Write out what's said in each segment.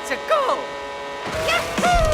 So go! Yahoo!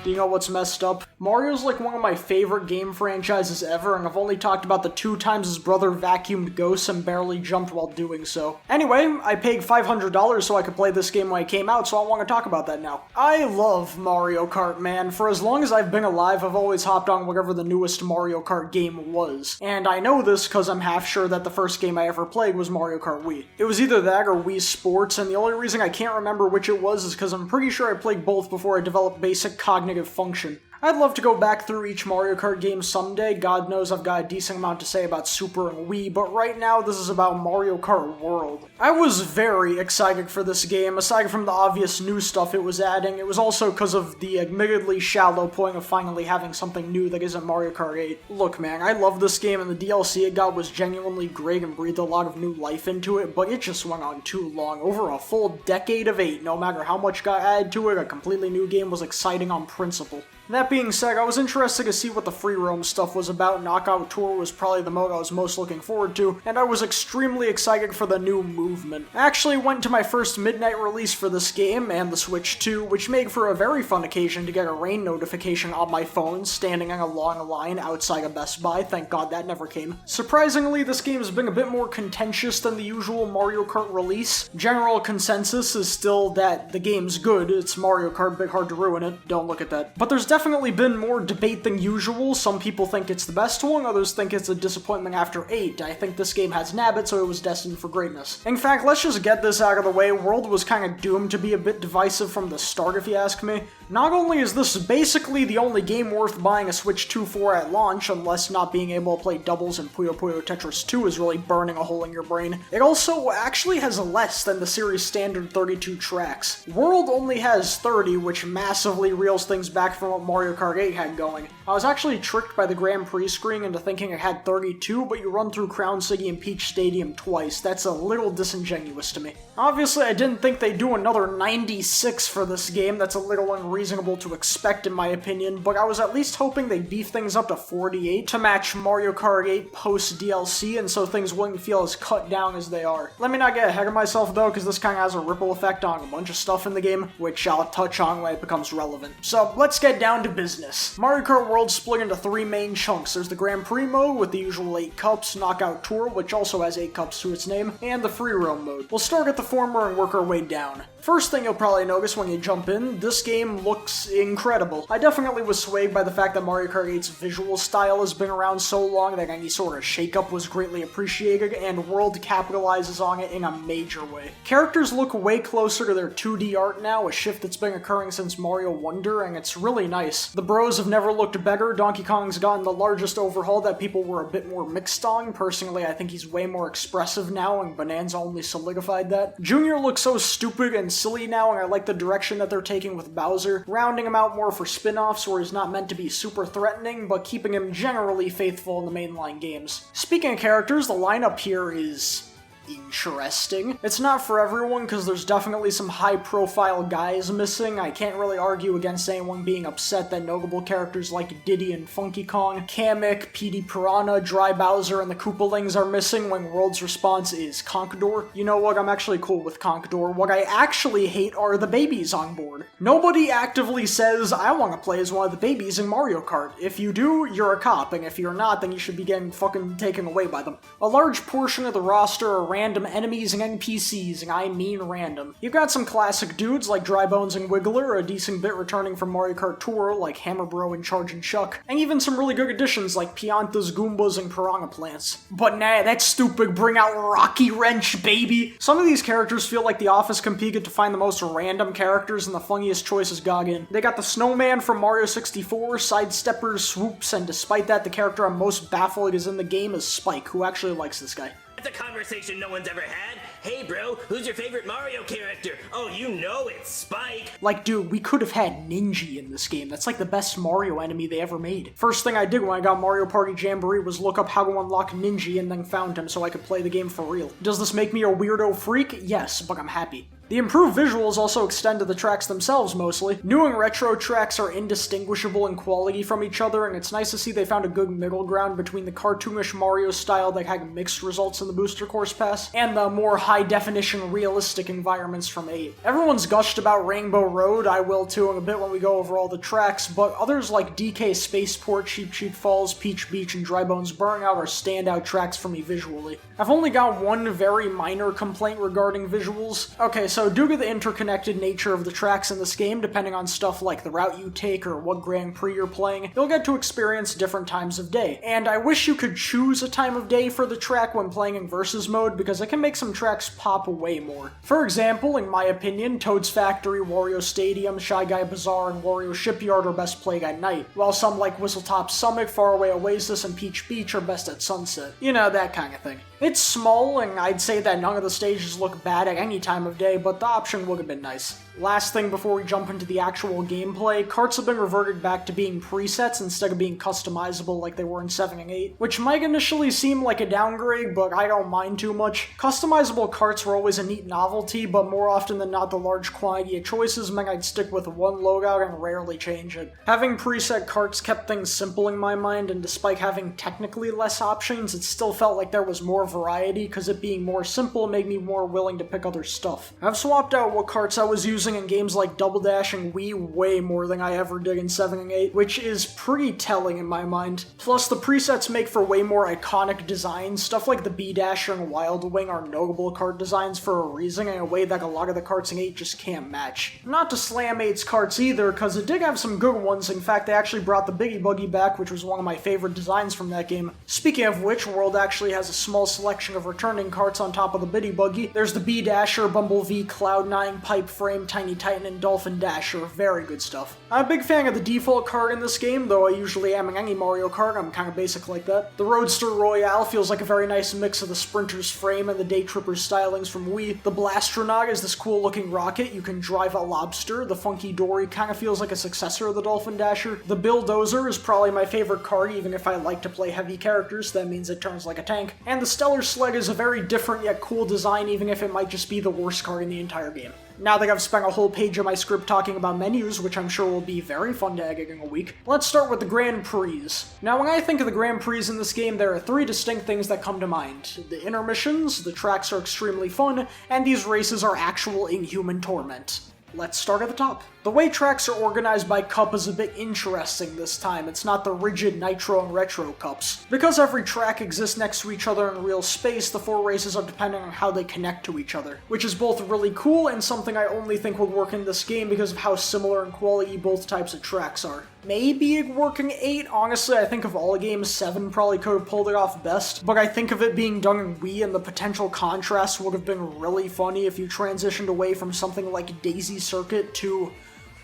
You know what's messed up? Mario's like one of my favorite game franchises ever, and I've only talked about the 2 times his brother vacuumed ghosts and barely jumped while doing so. Anyway, I paid $500 so I could play this game when it came out, so I want to talk about that now. I love Mario Kart, man. For as long as I've been alive, I've always hopped on whatever the newest Mario Kart game was. And I know this because I'm half sure that the first game I ever played was Mario Kart Wii. It was either that or Wii Sports, and the only reason I can't remember which it was is because I'm pretty sure I played both before I developed basic cognitive function. I'd love to go back through each Mario Kart game someday. God knows I've got a decent amount to say about Super and Wii, but right now this is about Mario Kart World. I was very excited for this game. Aside from the obvious new stuff it was adding, it was also because of the admittedly shallow point of finally having something new that isn't Mario Kart 8. Look man, I love this game and the DLC it got was genuinely great and breathed a lot of new life into it, but it just went on too long. Over a full decade of 8, no matter how much got added to it, a completely new game was exciting on principle. That being said, I was interested to see what the free roam stuff was about. Knockout Tour was probably the mode I was most looking forward to, and I was extremely excited for the new movement. I actually went to my first midnight release for this game, and the Switch 2, which made for a very fun occasion to get a rain notification on my phone, standing in a long line outside of Best Buy. Thank God that never came. Surprisingly, this game has been a bit more contentious than the usual Mario Kart release. General consensus is still that the game's good. It's Mario Kart, bit hard to ruin it. Don't look at that. But there's definitely been more debate than usual. Some people think it's the best one, others think it's a disappointment after 8. I think this game has nabbit, so it was destined for greatness. In fact, let's just get this out of the way. World was kind of doomed to be a bit divisive from the start, if you ask me. Not only is this basically the only game worth buying a Switch 2 for at launch, unless not being able to play doubles in Puyo Puyo Tetris 2 is really burning a hole in your brain, it also actually has less than the series' standard 32 tracks. World only has 30, which massively reels things back from what Mario Kart 8 had going. I was actually tricked by the Grand Prix screen into thinking it had 32, but you run through Crown City and Peach Stadium twice. That's a little disingenuous to me. Obviously, I didn't think they'd do another 96 for this game. That's a little unreasonable to expect in my opinion, but I was at least hoping they'd beef things up to 48 to match Mario Kart 8 post-DLC, and so things wouldn't feel as cut down as they are. Let me not get ahead of myself though, because this kind of has a ripple effect on a bunch of stuff in the game, which I'll touch on when it becomes relevant. So, let's get down to business. Mario Kart World split into 3 main chunks. There's the Grand Prix mode with the usual 8 cups, Knockout Tour, which also has 8 cups to its name, and the free roam mode. We'll start at the former and work our way down. First thing you'll probably notice when you jump in, this game looks incredible. I definitely was swayed by the fact that Mario Kart 8's visual style has been around so long that any sort of shakeup was greatly appreciated, and World capitalizes on it in a major way. Characters look way closer to their 2D art now, a shift that's been occurring since Mario Wonder, and it's really nice. The bros have never looked better. Donkey Kong's gotten the largest overhaul that people were a bit more mixed on. Personally, I think he's way more expressive now, and Bonanza only solidified that. Junior looks so stupid and silly now, and I like the direction that they're taking with Bowser, rounding him out more for spin-offs where he's not meant to be super threatening, but keeping him generally faithful in the mainline games. Speaking of characters, the lineup here is interesting. It's not for everyone, because there's definitely some high-profile guys missing. I can't really argue against anyone being upset that notable characters like Diddy and Funky Kong, Kamek, PD Piranha, Dry Bowser, and the Koopalings are missing when World's response is Conquador. You know what, I'm actually cool with Conquador. What I actually hate are the babies on board. Nobody actively says, I want to play as one of the babies in Mario Kart. If you do, you're a cop, and if you're not, then you should be getting fucking taken away by them. A large portion of the roster are random enemies and NPCs, and I mean random. You've got some classic dudes like Drybones and Wiggler, a decent bit returning from Mario Kart Tour like Hammer Bro and Chargin' Chuck, and even some really good additions like Piantas, Goombas, and Piranha Plants. But nah, that's stupid, bring out Rocky Wrench, baby! Some of these characters feel like the Office competed to find the most random characters and the funniest choices got in. They got the Snowman from Mario 64, Sidesteppers, Swoops, and despite that, the character I'm most baffled is in the game is Spike, who actually likes this guy. It's a conversation no one's ever had. Hey bro, who's your favorite Mario character? Oh, you know it's Spike. Like, dude, we could have had Ninja in this game. That's like the best Mario enemy they ever made. First thing I did when I got Mario Party Jamboree was look up how to unlock Ninja and then found him so I could play the game for real. Does this make me a weirdo freak? Yes, but I'm happy. The improved visuals also extend to the tracks themselves mostly. New and retro tracks are indistinguishable in quality from each other, and it's nice to see they found a good middle ground between the cartoonish Mario style that had mixed results in the Booster Course Pass, and the more high-definition realistic environments from 8. Everyone's gushed about Rainbow Road, I will too in a bit when we go over all the tracks, but others like DK Spaceport, Cheap Cheap Falls, Peach Beach, and Dry Bones Burnout are standout tracks for me visually. I've only got one very minor complaint regarding visuals. Okay, so due to the interconnected nature of the tracks in this game, depending on stuff like the route you take or what Grand Prix you're playing, you'll get to experience different times of day. And I wish you could choose a time of day for the track when playing in Versus mode, because it can make some tracks pop way more. For example, in my opinion, Toad's Factory, Wario Stadium, Shy Guy Bazaar, and Wario Shipyard are best played at night, while some like Whistletop Summit, Faraway Oasis, and Peach Beach are best at sunset. You know, that kind of thing. It's small, and I'd say that none of the stages look bad at any time of day, but the option would have been nice. Last thing before we jump into the actual gameplay, carts have been reverted back to being presets instead of being customizable like they were in 7 and 8, which might initially seem like a downgrade, but I don't mind too much. Customizable carts were always a neat novelty, but more often than not the large quantity of choices meant I'd stick with one loadout and rarely change it. Having preset carts kept things simple in my mind, and despite having technically less options, it still felt like there was more variety, because it being more simple made me more willing to pick other stuff. I've swapped out what carts I was using in games like Double Dash and Wii way more than I ever did in 7 and 8, which is pretty telling in my mind. Plus, the presets make for way more iconic designs. Stuff like the B-Dasher and Wild Wing are notable cart designs for a reason in a way that a lot of the carts in 8 just can't match. Not to slam 8's carts either, because it did have some good ones. In fact, they actually brought the Biggie Buggy back, which was one of my favorite designs from that game. Speaking of which, World actually has a small selection of returning carts on top of the Biddy Buggy. There's the B-Dasher, Bumblebee, Cloud9, Pipe Frame, Tiny Titan, and Dolphin Dasher. Very good stuff. I'm a big fan of the default cart in this game, though I usually am in any Mario Kart. I'm kind of basic like that. The Roadster Royale feels like a very nice mix of the Sprinter's frame and the Day Tripper's stylings from Wii. The Blastronaut is this cool looking rocket. You can drive a lobster. The Funky Dory kind of feels like a successor of the Dolphin Dasher. The Bulldozer is probably my favorite cart, even if I like to play heavy characters. That means it turns like a tank. And the Stellar Sled is a very different yet cool design, even if it might just be the worst cart in the entire game. Now that I've spent a whole page of my script talking about menus, which I'm sure will be very fun to edit in a week, let's start with the Grand Prix. Now, when I think of the Grand Prix in this game, there are 3 distinct things that come to mind. The intermissions, the tracks are extremely fun, and these races are actual inhuman torment. Let's start at the top. The way tracks are organized by cup is a bit interesting this time. It's not the rigid Nitro and Retro cups. Because every track exists next to each other in real space, the 4 races are dependent on how they connect to each other, which is both really cool and something I only think would work in this game because of how similar in quality both types of tracks are. Maybe it'd work in 8, honestly I think of all games, 7 probably could have pulled it off best, but I think of it being done in Wii and the potential contrast would have been really funny if you transitioned away from something like Daisy Circuit to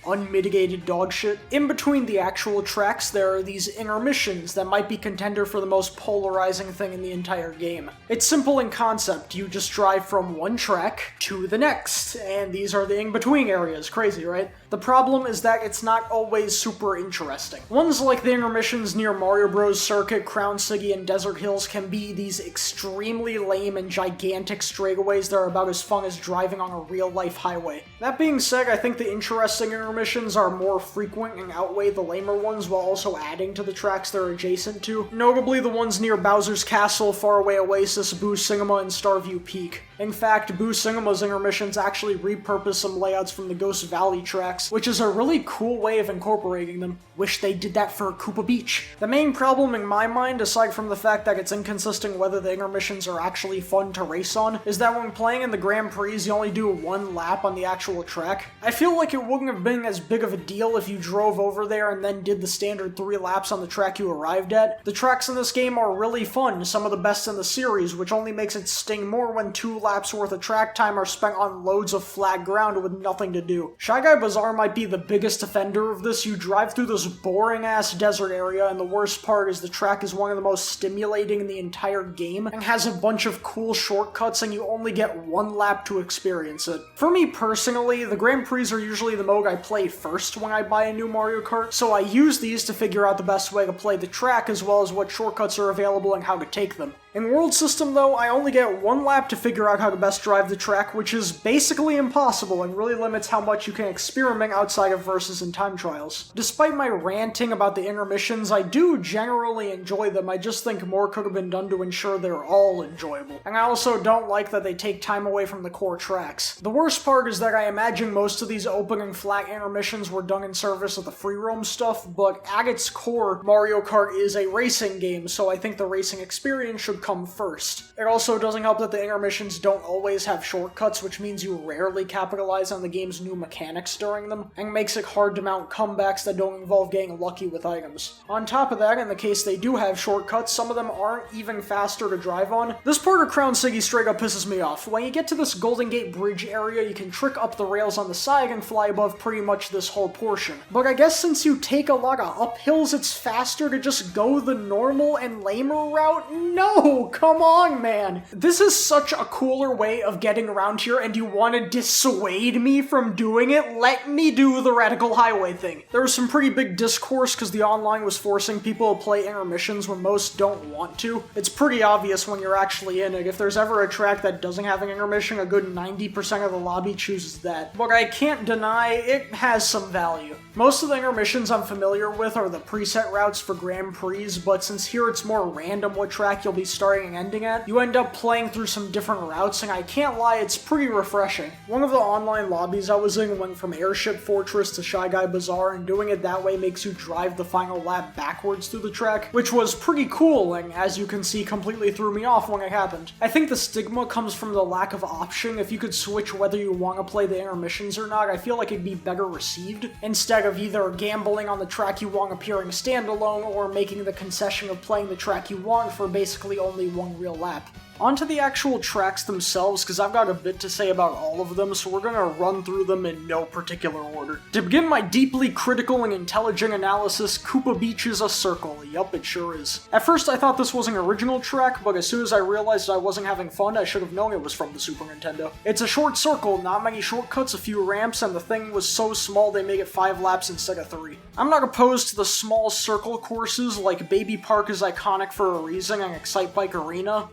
unmitigated dogshit. In between the actual tracks, there are these intermissions that might be contender for the most polarizing thing in the entire game. It's simple in concept, you just drive from one track to the next, and these are the in-between areas. Crazy, right? The problem is that it's not always super interesting. Ones like the intermissions near Mario Bros. Circuit, Crown City, and Desert Hills can be these extremely lame and gigantic straightaways that are about as fun as driving on a real-life highway. That being said, I think the interesting intermissions are more frequent and outweigh the lamer ones while also adding to the tracks they're adjacent to, notably the ones near Bowser's Castle, Faraway Oasis, Boo Cinema, and Starview Peak. In fact, Boo Cinema's intermissions actually repurpose some layouts from the Ghost Valley tracks, which is a really cool way of incorporating them. Wish they did that for Koopa Beach. The main problem in my mind, aside from the fact that it's inconsistent whether the intermissions are actually fun to race on, is that when playing in the Grand Prix you only do one lap on the actual track. I feel like it wouldn't have been anything as big of a deal if you drove over there and then did the standard 3 laps on the track you arrived at. The tracks in this game are really fun, some of the best in the series, which only makes it sting more when 2 laps worth of track time are spent on loads of flat ground with nothing to do. Shy Guy Bazaar might be the biggest offender of this. You drive through this boring-ass desert area, and the worst part is the track is one of the most stimulating in the entire game, and has a bunch of cool shortcuts, and you only get 1 lap to experience it. For me personally, the Grand Prix are usually the mode I play first when I buy a new Mario Kart, so I use these to figure out the best way to play the track as well as what shortcuts are available and how to take them. In World System, though, I only get 1 lap to figure out how to best drive the track, which is basically impossible and really limits how much you can experiment outside of versus and time trials. Despite my ranting about the intermissions, I do generally enjoy them. I just think more could have been done to ensure they're all enjoyable. And I also don't like that they take time away from the core tracks. The worst part is that I imagine most of these opening flat intermissions were done in service of the free roam stuff, but at its core, Mario Kart is a racing game, so I think the racing experience should come first. It also doesn't help that the intermissions don't always have shortcuts, which means you rarely capitalize on the game's new mechanics during them, and makes it hard to mount comebacks that don't involve getting lucky with items. On top of that, in the case they do have shortcuts, some of them aren't even faster to drive on. This part of Crown City straight up pisses me off. When you get to this Golden Gate Bridge area, you can trick up the rails on the side and fly above pretty much this whole portion. But I guess since you take a lot of uphills, it's faster to just go the normal and lamer route? No! Come on, man. This is such a cooler way of getting around here, and you want to dissuade me from doing it? Let me do the Radical Highway thing. There was some pretty big discourse because the online was forcing people to play intermissions when most don't want to. It's pretty obvious when you're actually in it. If there's ever a track that doesn't have an intermission, a good 90% of the lobby chooses that. But I can't deny it has some value. Most of the intermissions I'm familiar with are the preset routes for Grand Prix, but since here it's more random what track you'll be starting and ending at, you end up playing through some different routes, and I can't lie, it's pretty refreshing. One of the online lobbies I was in went from Airship Fortress to Shy Guy Bazaar, and doing it that way makes you drive the final lap backwards through the track, which was pretty cool, and as you can see, completely threw me off when it happened. I think the stigma comes from the lack of option. If you could switch whether you want to play the intermissions or not, I feel like it'd be better received, instead of either gambling on the track you want appearing standalone or making the concession of playing the track you want for basically only 1 real lap. Onto the actual tracks themselves, because I've got a bit to say about all of them, so we're gonna run through them in no particular order. To begin my deeply critical and intelligent analysis, Koopa Beach is a circle. Yup, it sure is. At first I thought this was an original track, but as soon as I realized I wasn't having fun, I should have known it was from the Super Nintendo. It's a short circle, not many shortcuts, a few ramps, and the thing was so small they make it 5 laps instead of 3. I'm not opposed to the small circle courses, like Baby Park is iconic for a reason and Excite Bike Arena.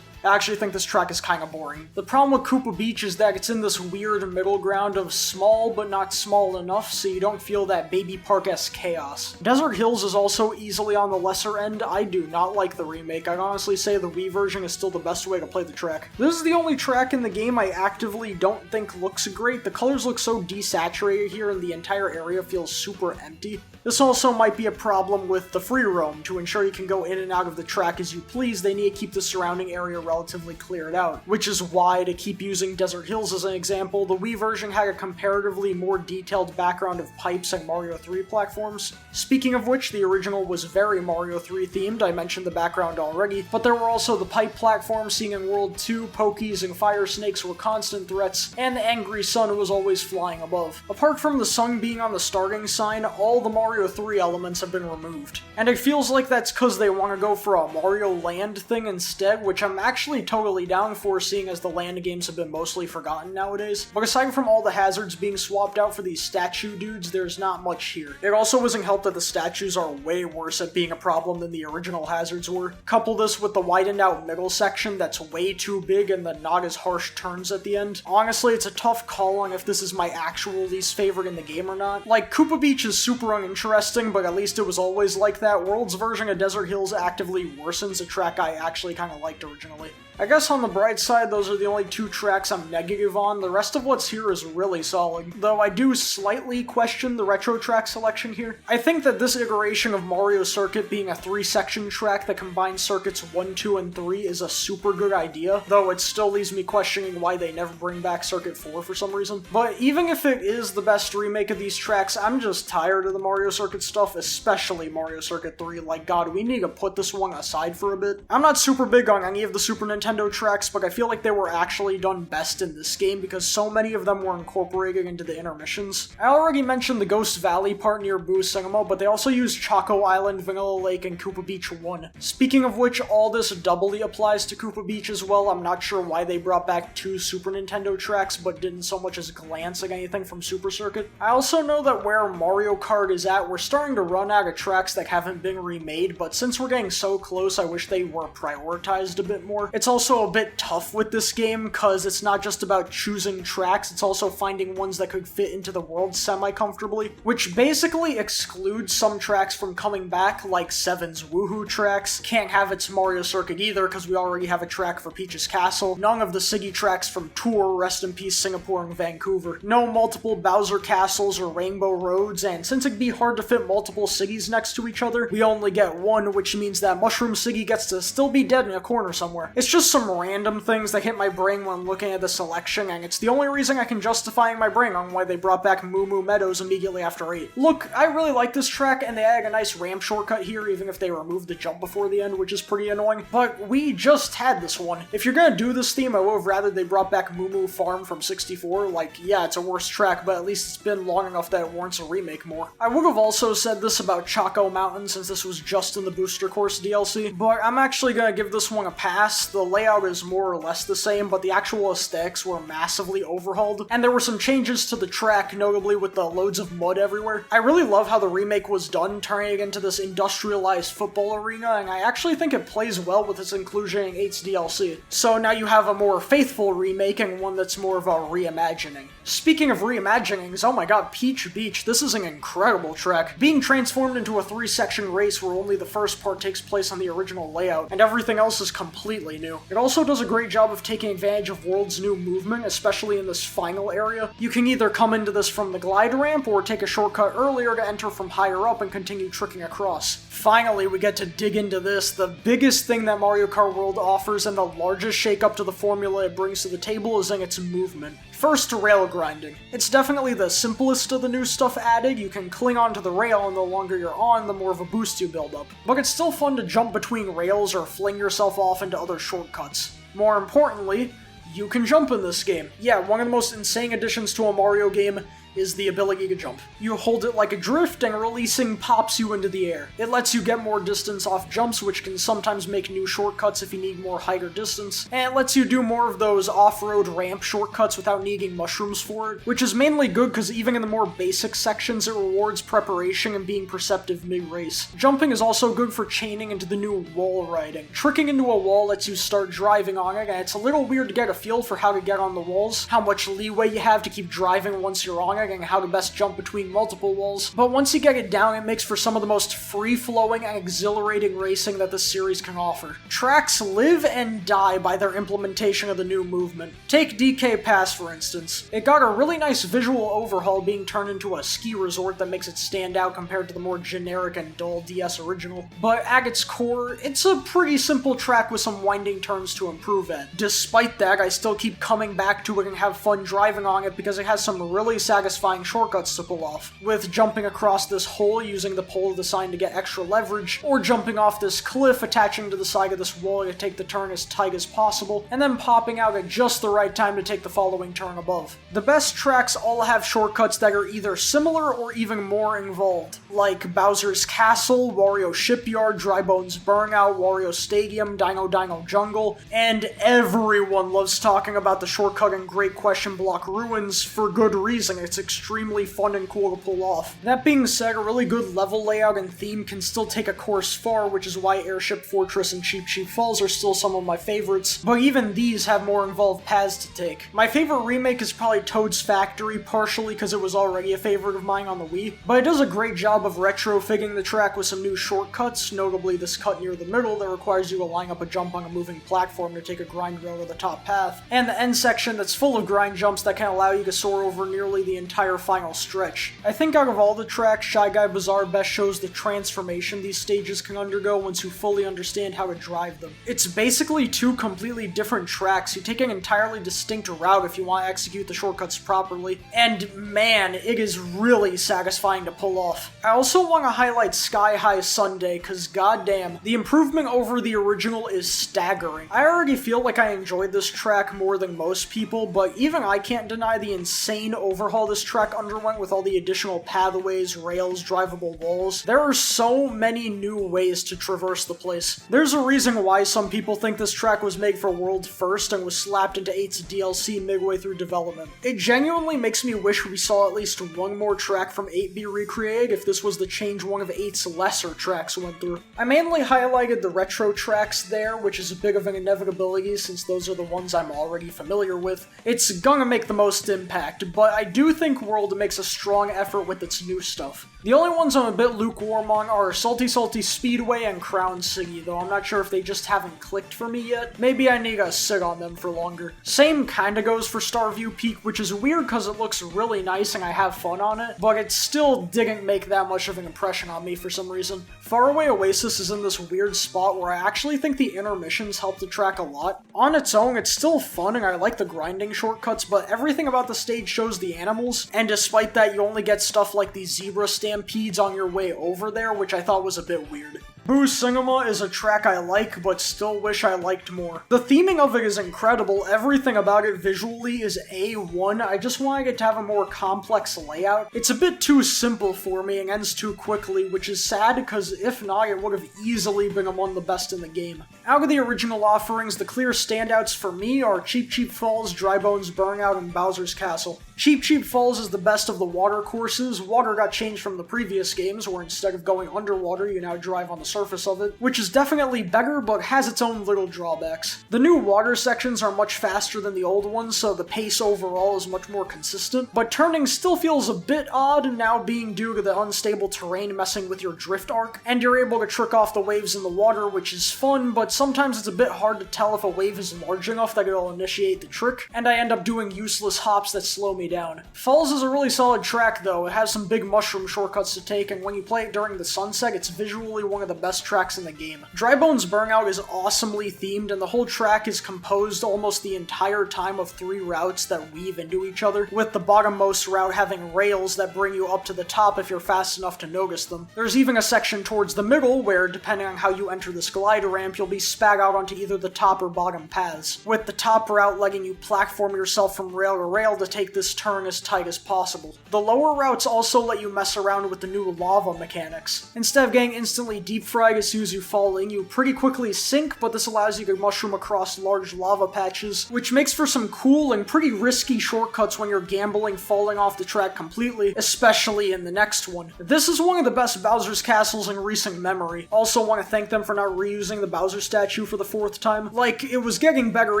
I actually think this track is kinda boring. The problem with Koopa Beach is that it's in this weird middle ground of small but not small enough, so you don't feel that Baby Park-esque chaos. Desert Hills is also easily on the lesser end. I do not like the remake. I'd honestly say the Wii version is still the best way to play the track. This is the only track in the game I actively don't think looks great. The colors look so desaturated here and the entire area feels super empty. This also might be a problem with the free roam. To ensure you can go in and out of the track as you please, they need to keep the surrounding area relatively cleared out, which is why, to keep using Desert Hills as an example, the Wii version had a comparatively more detailed background of pipes and Mario 3 platforms. Speaking of which, the original was very Mario 3 themed, I mentioned the background already, but there were also the pipe platforms seen in World 2, Pokies and Fire Snakes were constant threats, and the angry sun was always flying above. Apart from the sun being on the starting sign, all the Mario 3 elements have been removed. And it feels like that's cause they want to go for a Mario Land thing instead, which I'm actually totally down for, seeing as the land games have been mostly forgotten nowadays. But aside from all the hazards being swapped out for these statue dudes, there's not much here. It also wasn't helped that the statues are way worse at being a problem than the original hazards were. Couple this with the widened out middle section that's way too big and the not as harsh turns at the end. Honestly, it's a tough call on if this is my actual least favorite in the game or not. Like, Koopa Beach is super uninteresting, but at least it was always like that. World's version of Desert Hills actively worsens a track I actually kinda liked originally. I guess on the bright side, those are the only 2 tracks I'm negative on. The rest of what's here is really solid, though I do slightly question the retro track selection here. I think that this iteration of Mario Circuit being a 3-section track that combines circuits 1, 2, and 3 is a super good idea, though it still leaves me questioning why they never bring back Circuit 4 for some reason. But even if it is the best remake of these tracks, I'm just tired of the Mario Circuit stuff, especially Mario Circuit 3. Like, God, we need to put this one aside for a bit. I'm not super big on any of the Super Nintendo tracks, but I feel like they were actually done best in this game because so many of them were incorporated into the intermissions. I already mentioned the Ghost Valley part near Boo Cinema, but they also used Choco Island, Vanilla Lake, and Koopa Beach 1. Speaking of which, all this doubly applies to Koopa Beach as well. I'm not sure why they brought back 2 Super Nintendo tracks, but didn't so much as glance at anything from Super Circuit. I also know that where Mario Kart is at, we're starting to run out of tracks that haven't been remade, but since we're getting so close, I wish they were prioritized a bit more. It's also a bit tough with this game, cause it's not just about choosing tracks, it's also finding ones that could fit into the world semi-comfortably, which basically excludes some tracks from coming back, like 7's Woohoo tracks. Can't have its Mario Circuit either, cause we already have a track for Peach's Castle. None of the Siggy tracks from Tour, rest in peace Singapore and Vancouver. No multiple Bowser Castles or Rainbow Roads, and since it'd be hard to fit multiple Siggys next to each other, we only get one, which means that Mushroom Siggy gets to still be dead in a corner somewhere. It's just some random things that hit my brain when looking at the selection, and it's the only reason I can justify in my brain on why they brought back Moo Moo Meadows immediately after 8. Look, I really like this track, and they added a nice ramp shortcut here, even if they removed the jump before the end, which is pretty annoying, but we just had this one. If you're gonna do this theme, I would have rather they brought back Moo Moo Farm from 64. Like, yeah, it's a worse track, but at least it's been long enough that it warrants a remake more. I would have also said this about Choco Mountain since this was just in the Booster Course DLC, but I'm actually gonna give this one a pass. The layout is more or less the same, but the actual aesthetics were massively overhauled, and there were some changes to the track, notably with the loads of mud everywhere. I really love how the remake was done, turning it into this industrialized football arena, and I actually think it plays well with its inclusion in 8's DLC. So now you have a more faithful remake and one that's more of a reimagining. Speaking of reimaginings, oh my god, Peach Beach, this is an incredible track. Being transformed into a 3-section race where only the first part takes place on the original layout, and everything else is completely new. It also does a great job of taking advantage of World's new movement, especially in this final area. You can either come into this from the glide ramp, or take a shortcut earlier to enter from higher up and continue tricking across. Finally, we get to dig into this, the biggest thing that Mario Kart World offers and the largest shake-up to the formula it brings to the table is in its movement. First, rail grinding. It's definitely the simplest of the new stuff added. You can cling onto the rail, and the longer you're on, the more of a boost you build up. But it's still fun to jump between rails or fling yourself off into other shortcuts. More importantly, you can jump in this game. Yeah, one of the most insane additions to a Mario game is the ability to jump. You hold it like a drift, and releasing pops you into the air. It lets you get more distance off jumps, which can sometimes make new shortcuts if you need more height or distance, and it lets you do more of those off-road ramp shortcuts without needing mushrooms for it, which is mainly good because even in the more basic sections it rewards preparation and being perceptive mid-race. Jumping is also good for chaining into the new wall riding. Tricking into a wall lets you start driving on it, and it's a little weird to get a feel for how to get on the walls, how much leeway you have to keep driving once you're on it, and how to best jump between multiple walls, but once you get it down, it makes for some of the most free-flowing and exhilarating racing that this series can offer. Tracks live and die by their implementation of the new movement. Take DK Pass, for instance. It got a really nice visual overhaul, being turned into a ski resort that makes it stand out compared to the more generic and dull DS original, but at its core, it's a pretty simple track with some winding turns to improve at. Despite that, I still keep coming back to it and have fun driving on it because it has some really satisfying shortcuts to pull off, with jumping across this hole using the pole of the sign to get extra leverage, or jumping off this cliff attaching to the side of this wall to take the turn as tight as possible, and then popping out at just the right time to take the following turn above. The best tracks all have shortcuts that are either similar or even more involved, like Bowser's Castle, Wario Shipyard, Drybone's Burnout, Wario Stadium, Dino Dino Jungle, and everyone loves talking about the shortcut in Great Question Block Ruins for good reason. It's extremely fun and cool to pull off. That being said, a really good level layout and theme can still take a course far, which is why Airship Fortress and Cheep Cheep Falls are still some of my favorites, but even these have more involved paths to take. My favorite remake is probably Toad's Factory, partially because it was already a favorite of mine on the Wii, but it does a great job of retrofitting the track with some new shortcuts, notably this cut near the middle that requires you to line up a jump on a moving platform to take a grind rail to the top path, and the end section that's full of grind jumps that can allow you to soar over nearly the entire final stretch. I think out of all the tracks, Shy Guy Bazaar best shows the transformation these stages can undergo once you fully understand how to drive them. It's basically two completely different tracks. You take an entirely distinct route if you want to execute the shortcuts properly, and man, it is really satisfying to pull off. I also want to highlight Sky High Sundae, cause goddamn, the improvement over the original is staggering. I already feel like I enjoyed this track more than most people, but even I can't deny the insane overhaul this track underwent with all the additional pathways, rails, drivable walls. There are so many new ways to traverse the place. There's a reason why some people think this track was made for World first and was slapped into 8's DLC midway through development. It genuinely makes me wish we saw at least one more track from 8 be recreated if this was the change one of 8's lesser tracks went through. I mainly highlighted the retro tracks there, which is a bit of an inevitability since those are the ones I'm already familiar with. It's gonna make the most impact, but I do think World makes a strong effort with its new stuff. The only ones I'm a bit lukewarm on are Salty Salty Speedway and Crown City, though I'm not sure if they just haven't clicked for me yet. Maybe I need to sit on them for longer. Same kinda goes for Starview Peak, which is weird because it looks really nice and I have fun on it, but it still didn't make that much of an impression on me for some reason. Faraway Oasis is in this weird spot where I actually think the intermissions help the track a lot. On its own, it's still fun and I like the grinding shortcuts, but everything about the stage shows the animals, and despite that you only get stuff like these zebra stampedes on your way over there, which I thought was a bit weird. Boo Cinema is a track I like, but still wish I liked more. The theming of it is incredible, everything about it visually is A1, I just wanted it to have a more complex layout. It's a bit too simple for me and ends too quickly, which is sad because if not, it would have easily been among the best in the game. Out of the original offerings, the clear standouts for me are Cheep Cheep Falls, Drybones Burnout, and Bowser's Castle. Cheep Cheep Falls is the best of the water courses. Water got changed from the previous games, where instead of going underwater, you now drive on the surface of it, which is definitely better, but has its own little drawbacks. The new water sections are much faster than the old ones, so the pace overall is much more consistent, but turning still feels a bit odd, now being due to the unstable terrain messing with your drift arc, and you're able to trick off the waves in the water, which is fun, but sometimes it's a bit hard to tell if a wave is large enough that it'll initiate the trick, and I end up doing useless hops that slow me down. Falls is a really solid track though, it has some big mushroom shortcuts to take, and when you play it during the sunset, it's visually one of the best tracks in the game. Drybones Burnout is awesomely themed, and the whole track is composed almost the entire time of 3 routes that weave into each other, with the bottommost route having rails that bring you up to the top if you're fast enough to notice them. There's even a section towards the middle where, depending on how you enter this glide ramp, you'll be spat out onto either the top or bottom paths, with the top route letting you platform yourself from rail to rail to take this turn as tight as possible. The lower routes also let you mess around with the new lava mechanics. Instead of getting instantly deep fried as soon as you fall in, you pretty quickly sink, but this allows you to mushroom across large lava patches, which makes for some cool and pretty risky shortcuts when you're gambling falling off the track completely, especially in the next one. This is one of the best Bowser's Castles in recent memory. Also want to thank them for not reusing the Bowser statue for the 4th time. Like, it was getting better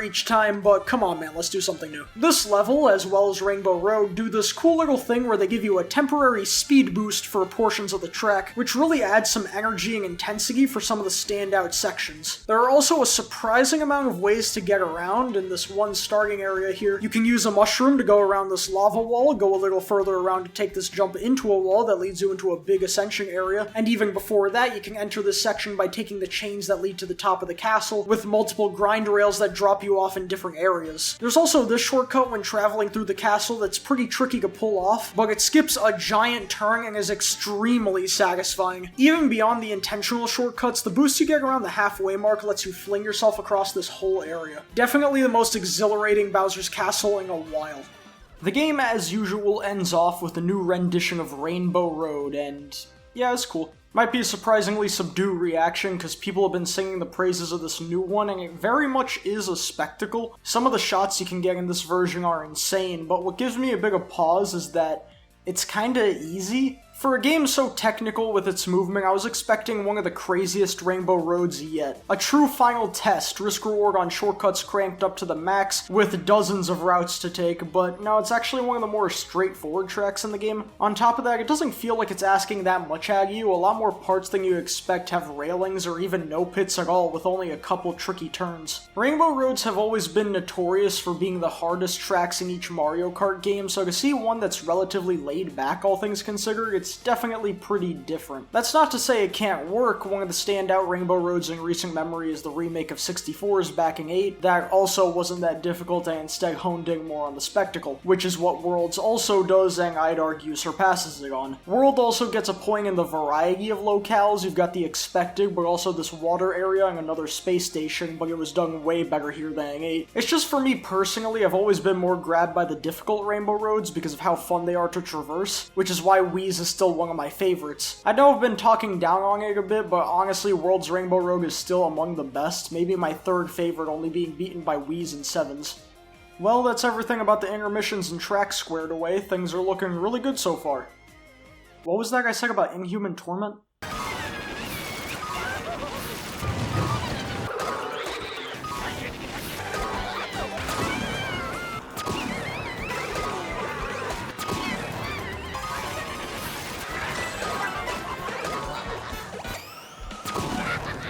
each time, but come on man, let's do something new. This level, as well as Rainbow Road, do this cool little thing where they give you a temporary speed boost for portions of the track, which really adds some energy and intensity for some of the standout sections. There are also a surprising amount of ways to get around in this one starting area here. You can use a mushroom to go around this lava wall, go a little further around to take this jump into a wall that leads you into a big ascension area, and even before that you can enter this section by taking the chains that lead to the top of the castle, with multiple grind rails that drop you off in different areas. There's also this shortcut when traveling through the castle that's pretty tricky to pull off, but it skips a giant turn and is extremely satisfying. Even beyond the intentional shortcuts, the boost you get around the halfway mark lets you fling yourself across this whole area. Definitely the most exhilarating Bowser's Castle in a while. The game, as usual, ends off with a new rendition of Rainbow Road, and yeah, it's cool. Might be a surprisingly subdued reaction because people have been singing the praises of this new one, and it very much is a spectacle. Some of the shots you can get in this version are insane, but what gives me a bit of pause is that it's kinda easy. For a game so technical with its movement, I was expecting one of the craziest rainbow roads yet. A true final test, risk-reward on shortcuts cranked up to the max, with dozens of routes to take, but no, it's actually one of the more straightforward tracks in the game. On top of that, it doesn't feel like it's asking that much out of you. A lot more parts than you expect have railings or even no pits at all, with only a couple tricky turns. Rainbow roads have always been notorious for being the hardest tracks in each Mario Kart game, so to see one that's relatively laid back, all things considered, it's definitely pretty different. That's not to say it can't work. One of the standout rainbow roads in recent memory is the remake of 64's Backing 8. That also wasn't that difficult and instead honed in more on the spectacle, which is what Worlds also does and I'd argue surpasses it on. World also gets a point in the variety of locales. You've got the expected, but also this water area and another space station, but it was done way better here than in 8. It's just for me personally, I've always been more grabbed by the difficult rainbow roads because of how fun they are to traverse, which is why Wheeze is still one of my favorites. I know I've been talking down on it a bit, but honestly, World's Rainbow Road is still among the best, maybe my third favorite, only being beaten by Wheeze and Sevens. Well, that's everything about the intermissions and tracks squared away. Things are looking really good so far. What was that I said about Inhuman Torment?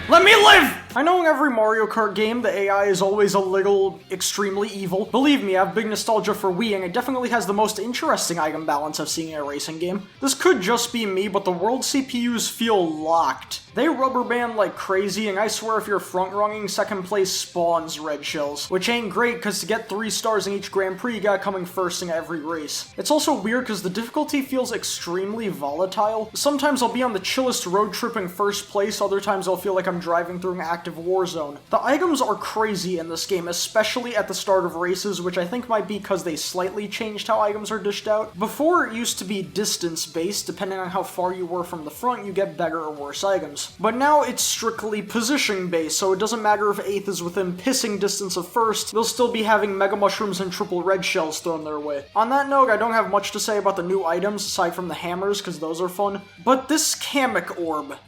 Let me live! I know in every Mario Kart game, the AI is always a little extremely evil. Believe me, I have big nostalgia for Wii, and it definitely has the most interesting item balance I've seen in a racing game. This could just be me, but the world CPUs feel locked. They rubber band like crazy, and I swear if you're front-running, second place spawns red shells. Which ain't great, because to get 3 stars in each Grand Prix, you gotta come in first in every race. It's also weird because the difficulty feels extremely volatile. Sometimes I'll be on the chillest road trip in first place, other times I'll feel like I'm driving through an active war zone. The items are crazy in this game, especially at the start of races, which I think might be because they slightly changed how items are dished out. Before, it used to be distance-based. Depending on how far you were from the front, you get better or worse items. But now it's strictly position-based, so it doesn't matter if 8th is within pissing distance of 1st, they'll still be having Mega Mushrooms and triple red shells thrown their way. On that note, I don't have much to say about the new items, aside from the hammers, because those are fun. But this Kamek Orb.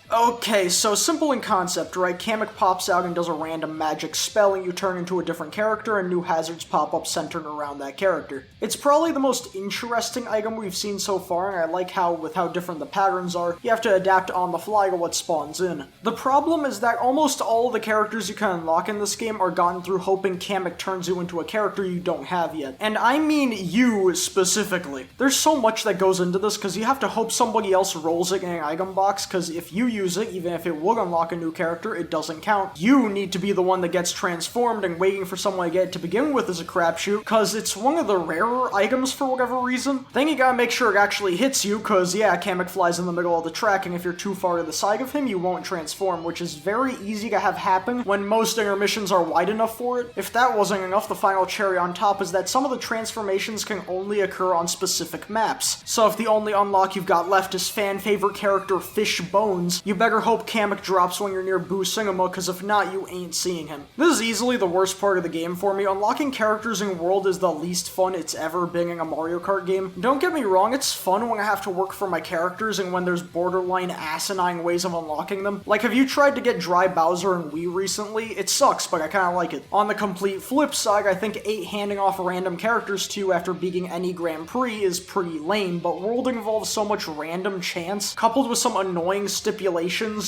Okay, so simple in concept, right? Kamek pops out and does a random magic spell and you turn into a different character and new hazards pop up centered around that character. It's probably the most interesting item we've seen so far, and I like how, with how different the patterns are, you have to adapt on the fly to what spawns in. The problem is that almost all the characters you can unlock in this game are gotten through hoping Kamek turns you into a character you don't have yet. And I mean you specifically. There's so much that goes into this because you have to hope somebody else rolls it in an item box, because if you use it, even if it would unlock a new character, it doesn't count. You need to be the one that gets transformed, and waiting for someone to get it to begin with is a crapshoot, because it's one of the rarer items for whatever reason. Then you gotta make sure it actually hits you, because yeah, Kamek flies in the middle of the track, and if you're too far to the side of him, you won't transform, which is very easy to have happen when most intermissions are wide enough for it. If that wasn't enough, the final cherry on top is that some of the transformations can only occur on specific maps. So if the only unlock you've got left is fan favorite character Fish Bones, you better hope Kamek drops when you're near Boo Cinema, because if not, you ain't seeing him. This is easily the worst part of the game for me. Unlocking characters in World is the least fun it's ever been in a Mario Kart game. Don't get me wrong, it's fun when I have to work for my characters and when there's borderline asinine ways of unlocking them. Like, have you tried to get Dry Bowser in Wii recently? It sucks, but I kinda like it. On the complete flip side, I think 8 handing off random characters to you after beating any Grand Prix is pretty lame, but World involves so much random chance, coupled with some annoying stipulations.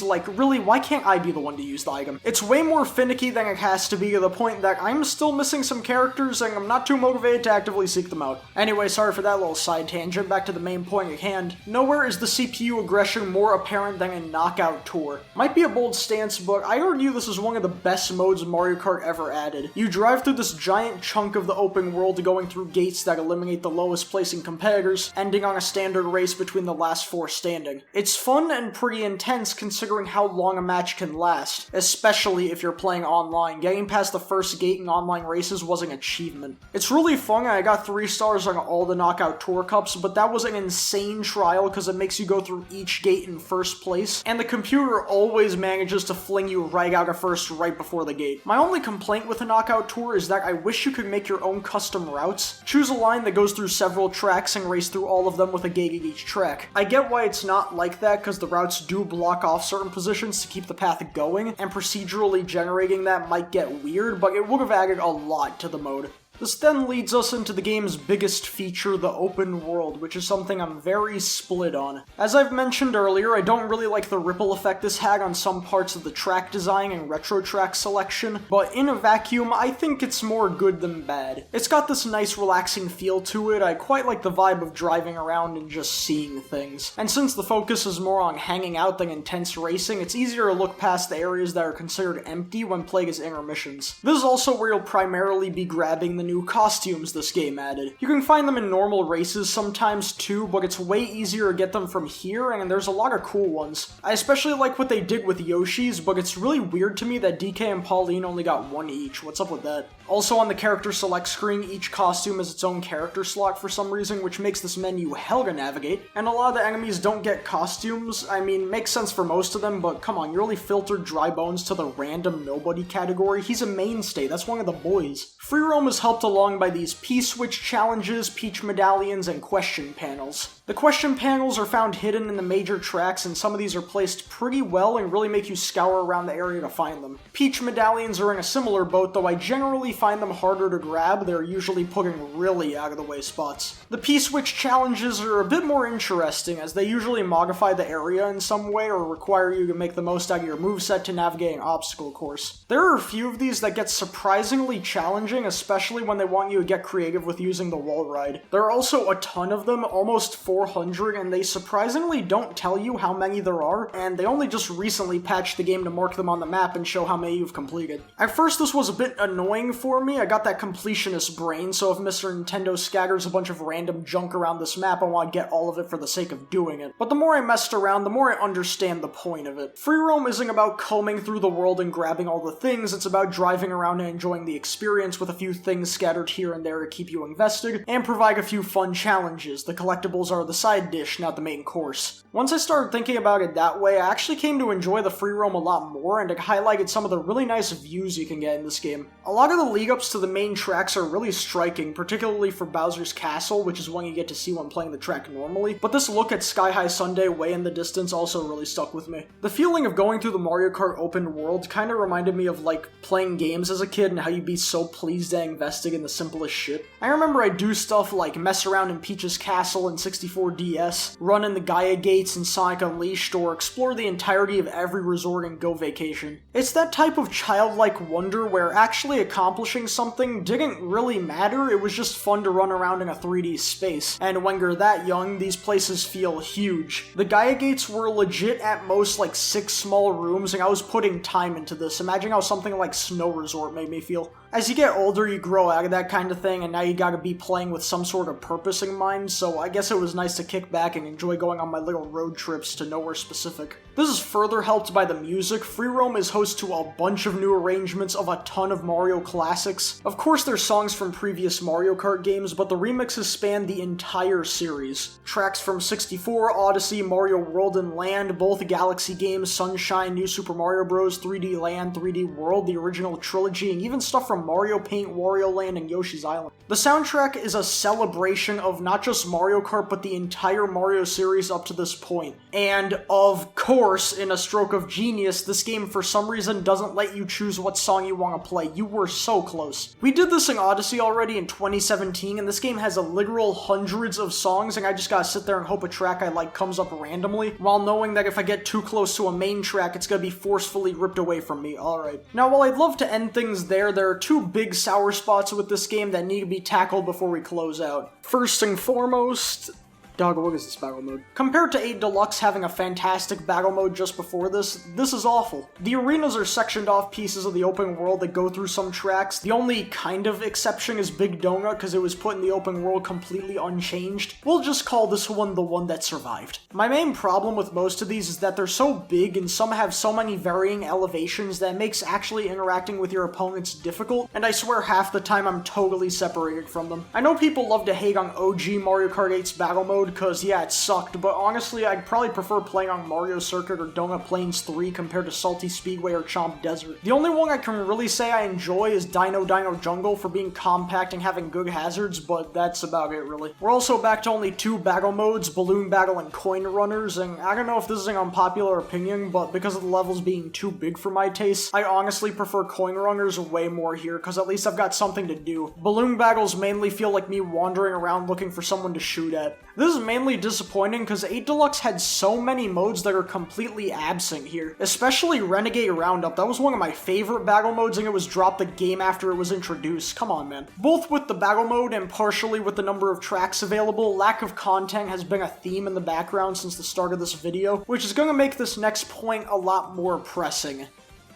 Like, really, why can't I be the one to use the item? It's way more finicky than it has to be, to the point that I'm still missing some characters and I'm not too motivated to actively seek them out. Anyway, sorry for that little side tangent, back to the main point at hand. Nowhere is the CPU aggression more apparent than in Knockout Tour. Might be a bold stance, but I argue this is one of the best modes Mario Kart ever added. You drive through this giant chunk of the open world going through gates that eliminate the lowest placing competitors, ending on a standard race between the last 4 standing. It's fun and pretty intense, intense considering how long a match can last, especially if you're playing online. Getting past the first gate in online races was an achievement. It's really fun, and I got 3 stars on all the Knockout Tour Cups, but that was an insane trial because it makes you go through each gate in first place, and the computer always manages to fling you right out of first right before the gate. My only complaint with the Knockout Tour is that I wish you could make your own custom routes. Choose a line that goes through several tracks and race through all of them with a gate at each track. I get why it's not like that because the routes do block off certain positions to keep the path going, and procedurally generating that might get weird, but it would have added a lot to the mode. This then leads us into the game's biggest feature, the open world, which is something I'm very split on. As I've mentioned earlier, I don't really like the ripple effect this had on some parts of the track design and retro track selection, but in a vacuum, I think it's more good than bad. It's got this nice relaxing feel to it. I quite like the vibe of driving around and just seeing things. And since the focus is more on hanging out than intense racing, it's easier to look past the areas that are considered empty when playing as intermissions. This is also where you'll primarily be grabbing the new costumes this game added. You can find them in normal races sometimes too, but it's way easier to get them from here, and there's a lot of cool ones. I especially like what they did with Yoshi's, but it's really weird to me that DK and Pauline only got 1 each. What's up with that? Also on the character select screen, each costume has its own character slot for some reason, which makes this menu hell to navigate, and a lot of the enemies don't get costumes. I mean, makes sense for most of them, but come on, you really filtered Dry Bones to the random nobody category? He's a mainstay, that's one of the boys. Free roam is helped along by these P-switch challenges, peach medallions, and question panels. The question panels are found hidden in the major tracks, and some of these are placed pretty well and really make you scour around the area to find them. Peach medallions are in a similar boat, though I generally find them harder to grab. They're usually put in really out-of-the-way spots. The P-switch challenges are a bit more interesting, as they usually modify the area in some way or require you to make the most out of your moveset to navigate an obstacle course. There are a few of these that get surprisingly challenging, especially when they want you to get creative with using the wall ride. There are also a ton of them, almost 400, and they surprisingly don't tell you how many there are, and they only just recently patched the game to mark them on the map and show how many you've completed. At first this was a bit annoying for me. I got that completionist brain, so if Mr. Nintendo scatters a bunch of random junk around this map, I want to get all of it for the sake of doing it. But the more I messed around, the more I understand the point of it. Free roam isn't about combing through the world and grabbing all the things, it's about driving around and enjoying the experience with a few things scattered here and there to keep you invested, and provide a few fun challenges. The collectibles are the side dish, not the main course. Once I started thinking about it that way, I actually came to enjoy the free roam a lot more, and it highlighted some of the really nice views you can get in this game. A lot of the lead-ups to the main tracks are really striking, particularly for Bowser's Castle, which is one you get to see when playing the track normally, but this look at Sky High Sundae way in the distance also really stuck with me. The feeling of going through the Mario Kart open world kinda reminded me of like playing games as a kid and how you'd be so pleased and invested in the simplest shit. I remember I'd do stuff like mess around in Peach's Castle in 64DS, run in the Gaia Gates in Sonic Unleashed, or explore the entirety of every resort in Go Vacation. It's that type of childlike wonder where actually accomplishing something didn't really matter, it was just fun to run around in a 3D space. And when you're that young, these places feel huge. The Gaia Gates were legit at most like 6 small rooms, and I was putting time into this. Imagine how something like Snow Resort made me feel. As you get older, you grow out of that kind of thing, and now you gotta be playing with some sort of purpose in mind, so I guess it was nice to kick back and enjoy going on my little road trips to nowhere specific. This is further helped by the music. Free roam is host to a bunch of new arrangements of a ton of Mario classics. Of course, there's songs from previous Mario Kart games, but the remixes span the entire series. Tracks from 64, Odyssey, Mario World and Land, both Galaxy games, Sunshine, New Super Mario Bros., 3D Land, 3D World, the original trilogy, and even stuff from Mario Paint, Wario Land, and Yoshi's Island. The soundtrack is a celebration of not just Mario Kart, but the entire Mario series up to this point. And, of course, in a stroke of genius, this game for some reason doesn't let you choose what song you want to play. You were so close. We did this in Odyssey already in 2017, and this game has a literal hundreds of songs, and I just gotta sit there and hope a track I like comes up randomly, while knowing that if I get too close to a main track, it's gonna be forcefully ripped away from me. Alright. Now, while I'd love to end things there are two big sour spots with this game that need to be tackled before we close out. First and foremost, Dog, what is this battle mode? Compared to 8 Deluxe having a fantastic battle mode just before this is awful. The arenas are sectioned off pieces of the open world that go through some tracks. The only kind of exception is Big Donut because it was put in the open world completely unchanged. We'll just call this one the one that survived. My main problem with most of these is that they're so big and some have so many varying elevations that it makes actually interacting with your opponents difficult, and I swear half the time I'm totally separated from them. I know people love to hate on OG Mario Kart 8's battle mode because, yeah, it sucked, but honestly, I'd probably prefer playing on Mario Circuit or Donut Plains 3 compared to Salty Speedway or Chomp Desert. The only one I can really say I enjoy is Dino Jungle for being compact and having good hazards, but that's about it, really. We're also back to only 2 battle modes, Balloon Battle and Coin Runners, and I don't know if this is an unpopular opinion, but because of the levels being too big for my taste, I honestly prefer Coin Runners way more here, because at least I've got something to do. Balloon Battles mainly feel like me wandering around looking for someone to shoot at. This is mainly disappointing because 8 Deluxe had so many modes that are completely absent here, especially Renegade Roundup. That was one of my favorite battle modes and it was dropped the game after it was introduced. Come on, man. Both with the battle mode and partially with the number of tracks available, lack of content has been a theme in the background since the start of this video, which is going to make this next point a lot more pressing.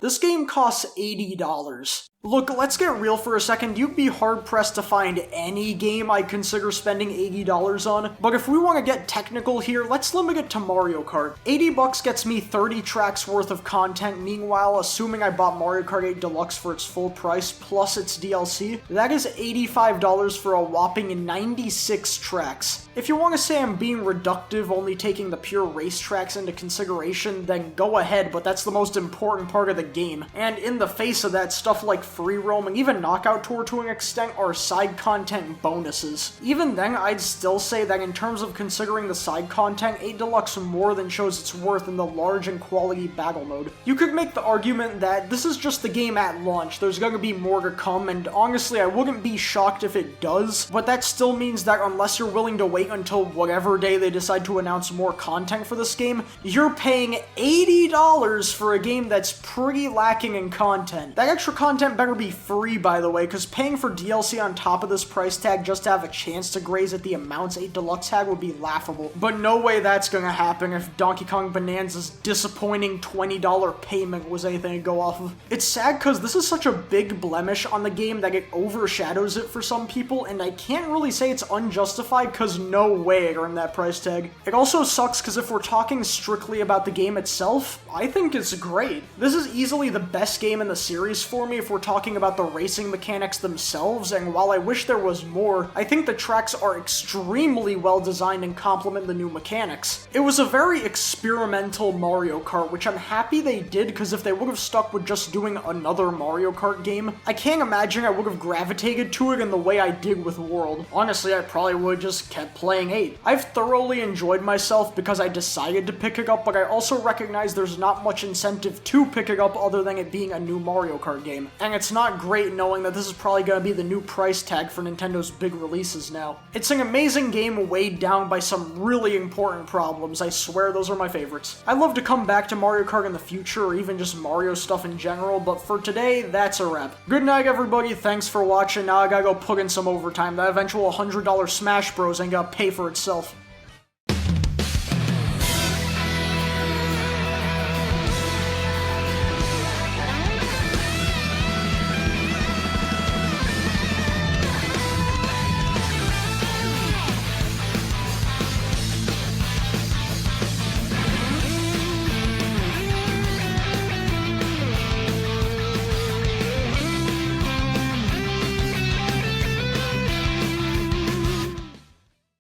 This game costs $80. Look, let's get real for a second. You'd be hard-pressed to find any game I'd consider spending $80 on, but if we want to get technical here, let's limit it to Mario Kart. $80 gets me 30 tracks worth of content. Meanwhile, assuming I bought Mario Kart 8 Deluxe for its full price plus its DLC, that is $85 for a whopping 96 tracks. If you want to say I'm being reductive, only taking the pure race tracks into consideration, then go ahead, but that's the most important part of the game. And in the face of that, stuff like free roam and even Knockout Tour to an extent are side content bonuses. Even then, I'd still say that in terms of considering the side content, 8 Deluxe more than shows its worth in the large and quality battle mode. You could make the argument that this is just the game at launch, there's gonna be more to come, and honestly I wouldn't be shocked if it does, but that still means that unless you're willing to wait until whatever day they decide to announce more content for this game, you're paying $80 for a game that's pretty lacking in content. That extra content better be free, by the way, because paying for DLC on top of this price tag just to have a chance to graze at the amounts 8 Deluxe had would be laughable. But no way that's gonna happen if Donkey Kong Bonanza's disappointing $20 payment was anything to go off of. It's sad because this is such a big blemish on the game that it overshadows it for some people, and I can't really say it's unjustified because no way it earned that price tag. It also sucks because if we're talking strictly about the game itself, I think it's great. This is easily the best game in the series for me if we're talking about the racing mechanics themselves, and while I wish there was more, I think the tracks are extremely well designed and complement the new mechanics. It was a very experimental Mario Kart, which I'm happy they did, because if they would have stuck with just doing another Mario Kart game, I can't imagine I would have gravitated to it in the way I did with World. Honestly, I probably would have just kept playing 8. I've thoroughly enjoyed myself because I decided to pick it up, but I also recognize there's not much incentive to pick it up other than it being a new Mario Kart game. And it's not great knowing that this is probably going to be the new price tag for Nintendo's big releases now. It's an amazing game weighed down by some really important problems. I swear those are my favorites. I'd love to come back to Mario Kart in the future or even just Mario stuff in general, but for today, that's a wrap. Good night, everybody. Thanks for watching. Now I gotta go put in some overtime. That eventual $100 Smash Bros ain't gonna pay for itself.